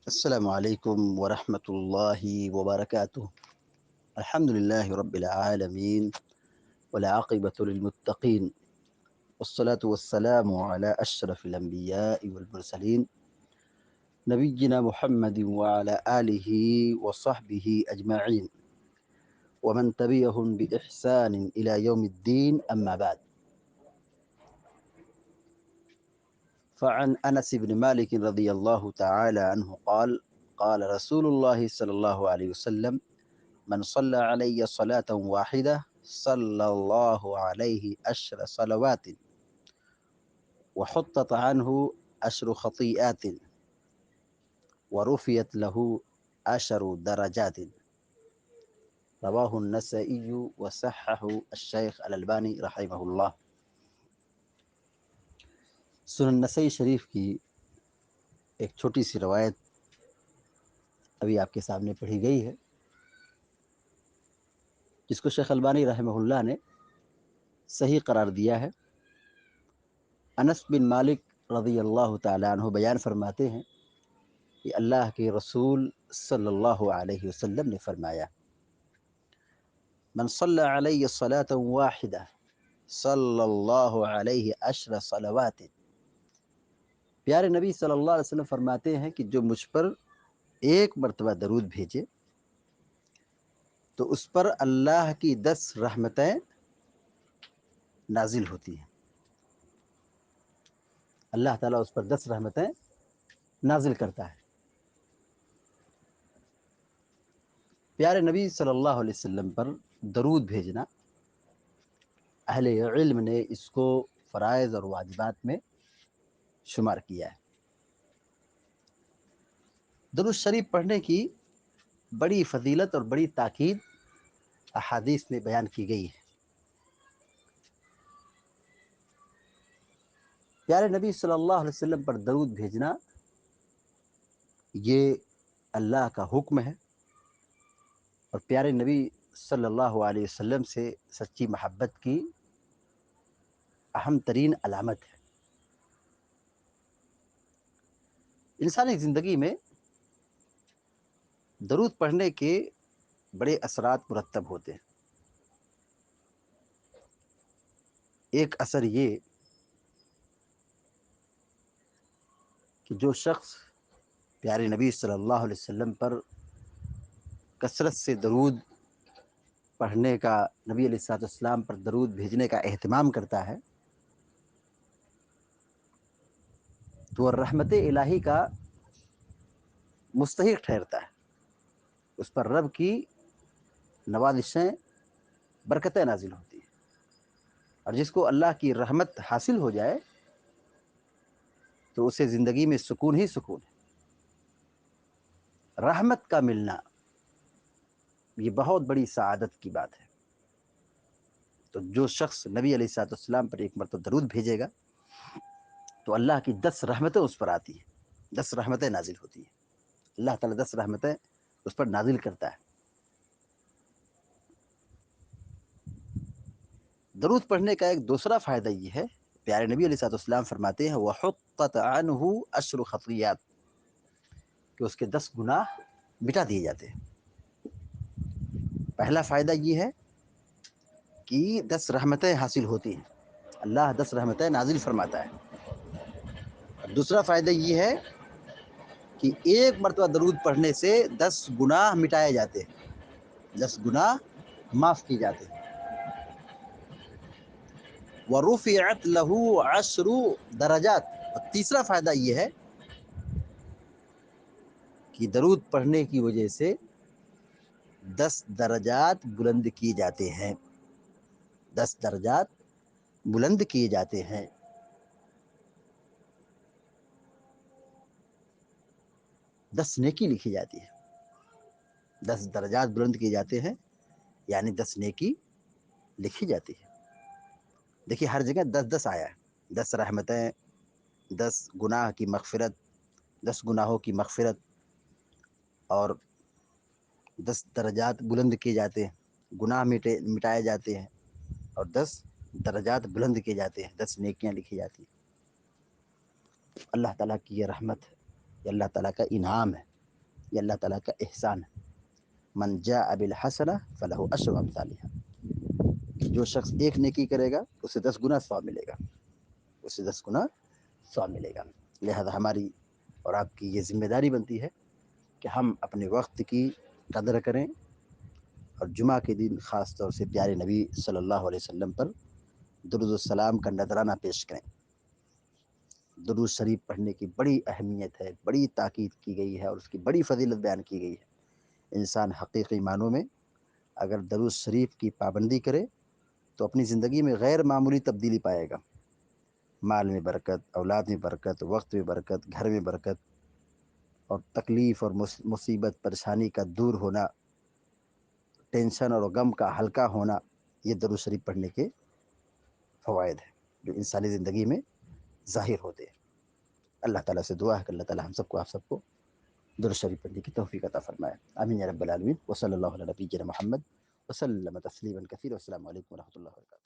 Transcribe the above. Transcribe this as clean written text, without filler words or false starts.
السلام عليكم ورحمة الله وبركاته. الحمد لله رب العالمين، والعاقبة للمتقين، والصلاة والسلام على أشرف الأنبياء والمرسلين، نبينا محمد وعلى آله وصحبه أجمعين، ومن تبعهم بإحسان إلى يوم الدين. أما بعد، فعن أنس بن مالك رضي الله تعالى عنه قال: قال رسول الله صلى الله عليه وسلم: من صلى علي صلاة واحدة صلى الله عليه 10 صلوات وحطت عنه 10 خطيئات ورفيت له 10 درجات. رواه النسائي وصححه الشيخ الألبانی رحمہ اللہ۔ سنن نسائی شریف کی ایک چھوٹی سی روایت ابھی آپ کے سامنے پڑھی گئی ہے، جس کو شیخ البانی رحمہ اللہ نے صحیح قرار دیا ہے۔ انس بن مالک رضی اللہ تعالیٰ عنہ بیان فرماتے ہیں کہ اللہ کے رسول صلی اللہ علیہ وسلم نے فرمایا: من صلی علی صلاۃ واحدہ صلی اللہ علیہ 10 صلوات۔ پیارے نبی صلی اللہ علیہ وسلم فرماتے ہیں کہ جو مجھ پر ایک مرتبہ درود بھیجے تو اس پر اللہ کی 10 رحمتیں نازل ہوتی ہیں۔ اللہ تعالیٰ اس پر 10 رحمتیں نازل کرتا ہے۔ پیارے نبی صلی اللہ علیہ وسلم پر درود بھیجنا، اہل علم نے اس کو فرائض اور واجبات میں شمار کیا ہے۔ درود شریف پڑھنے کی بڑی فضیلت اور بڑی تاکید احادیث میں بیان کی گئی ہے۔ پیارے نبی صلی اللہ علیہ وسلم پر درود بھیجنا یہ اللہ کا حکم ہے، اور پیارے نبی صلی اللہ علیہ وسلم سے سچی محبت کی اہم ترین علامت ہے۔ انسانی زندگی میں درود پڑھنے کے بڑے اثرات مرتب ہوتے ہیں۔ ایک اثر یہ کہ جو شخص پیارے نبی صلی اللہ علیہ وسلم پر کثرت سے درود پڑھنے کا، نبی علیہ الصلوۃ والسلام پر درود بھیجنے کا اہتمام کرتا ہے، تو وہ رحمت الہی کا مستحق ٹھہرتا ہے۔ اس پر رب کی نوازشیں، برکتیں نازل ہوتی ہیں، اور جس کو اللہ کی رحمت حاصل ہو جائے تو اسے زندگی میں سکون ہی سکون ہے۔ رحمت کا ملنا یہ بہت بڑی سعادت کی بات ہے۔ تو جو شخص نبی علیہ الصلوۃ والسلام پر ایک مرتبہ درود بھیجے گا تو اللہ کی 10 رحمتیں اس پر آتی ہیں، 10 رحمتیں نازل ہوتی ہیں۔ اللہ تعالیٰ 10 رحمتیں اس پر نازل کرتا ہے۔ درود پڑھنے کا ایک دوسرا فائدہ یہ ہے، پیارے نبی علیہ الصلوۃ والسلام فرماتے ہیں وَحُطَّتْ عَنْهُ 10 خطیئات، کہ اس کے 10 گناہ مٹا دیے جاتے ہیں۔ پہلا فائدہ یہ ہے کہ 10 رحمتیں حاصل ہوتی ہیں، اللہ 10 رحمتیں نازل فرماتا ہے۔ دوسرا فائدہ یہ ہے کہ ایک مرتبہ درود پڑھنے سے 10 گناہ مٹائے جاتے ہیں، 10 گناہ معاف کی جاتے ہیں۔ وَرُفِعَتْ لَهُ 10 درجات۔ اور تیسرا فائدہ یہ ہے کہ درود پڑھنے کی وجہ سے 10 درجات بلند کیے جاتے ہیں، 10 درجات بلند کیے جاتے ہیں۔ 10 نیکی لکھی جاتی ہے، 10 درجات بلند کیے جاتے ہیں، یعنی 10 نیکی لکھی جاتی ہے۔ دیکھیے ہر جگہ 10 آیا ہے، 10 رحمتیں، 10 گناہ کی مغفرت، 10 گناہوں کی مغفرت، اور 10 درجات بلند کیے جاتے ہیں، گناہ مٹائے جاتے ہیں، اور 10 درجات بلند کیے جاتے ہیں، 10 نیکیاں لکھی جاتی ہیں۔ اللہ تعالیٰ کی یہ رحمت ہے، یہ اللہ تعالیٰ کا انعام ہے۔ یہ اللہ تعالیٰ کا احسان ہے. من جاء بالحسنہ فلہ عشر امثالها. جو شخص ایک نیکی کرے گا اسے 10 گنا ثواب ملے گا، اسے 10 گنا ثواب ملے گا. لہذا ہماری اور آپ کی یہ ذمہ داری بنتی ہے کہ ہم اپنے وقت کی قدر کریں، اور جمعہ کے دن خاص طور سے پیارے نبی صلی اللہ علیہ وسلم پر درود السلام کا نذرانہ پیش کریں. درود شریف پڑھنے کی بڑی اہمیت ہے، بڑی تاکید کی گئی ہے، اور اس کی بڑی فضیلت بیان کی گئی ہے. انسان حقیقی معنوں میں اگر درود شریف کی پابندی کرے تو اپنی زندگی میں غیر معمولی تبدیلی پائے گا. مال میں برکت، اولاد میں برکت، وقت میں برکت، گھر میں برکت، اور تکلیف اور مصیبت پریشانی کا دور ہونا، ٹینشن اور غم کا ہلکا ہونا، یہ درود شریف پڑھنے کے فوائد ہیں جو انسانی زندگی میں ظاہر ہوتے ہیں. اللہ تعالیٰ سے دعا ہے کہ اللہ تعالیٰ ہم سب کو، آپ سب کو درود شریف پڑھنے کی توفیق عطا فرمائے. آمین یا رب العالمین. وصلی اللہ علی نبینا محمد وسلم تسلیما کثیرا. والسلام علیکم ورحمۃ اللہ وبرکاتہ.